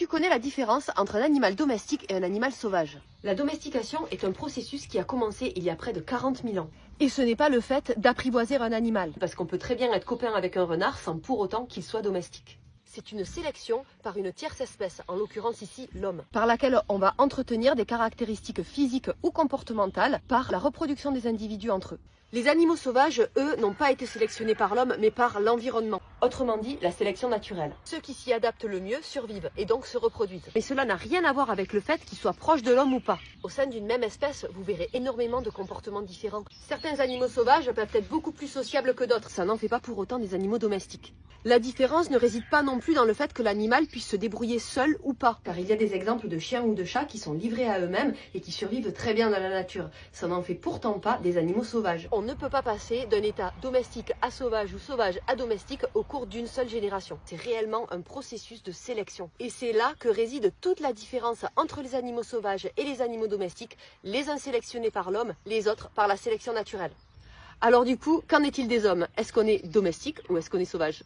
Tu connais la différence entre un animal domestique et un animal sauvage? La domestication est un processus qui a commencé il y a près de 40 000 ans. Et ce n'est pas le fait d'apprivoiser un animal, parce qu'on peut très bien être copain avec un renard sans pour autant qu'il soit domestique. C'est une sélection par une tierce espèce, en l'occurrence ici l'homme, par laquelle on va entretenir des caractéristiques physiques ou comportementales par la reproduction des individus entre eux. Les animaux sauvages, eux, n'ont pas été sélectionnés par l'homme, mais par l'environnement. Autrement dit, la sélection naturelle. Ceux qui s'y adaptent le mieux survivent et donc se reproduisent. Mais cela n'a rien à voir avec le fait qu'ils soient proches de l'homme ou pas. Au sein d'une même espèce, vous verrez énormément de comportements différents. Certains animaux sauvages peuvent être beaucoup plus sociables que d'autres. Ça n'en fait pas pour autant des animaux domestiques. La différence ne réside pas non plus dans le fait que l'animal puisse se débrouiller seul ou pas. Car il y a des exemples de chiens ou de chats qui sont livrés à eux-mêmes et qui survivent très bien dans la nature. Ça n'en fait pourtant pas des animaux sauvages. On ne peut pas passer d'un état domestique à sauvage ou sauvage à domestique au cours d'une seule génération. C'est réellement un processus de sélection. Et c'est là que réside toute la différence entre les animaux sauvages et les animaux domestiques, les uns sélectionnés par l'homme, les autres par la sélection naturelle. Alors du coup, qu'en est-il des hommes? Est-ce qu'on est domestique ou est-ce qu'on est sauvage?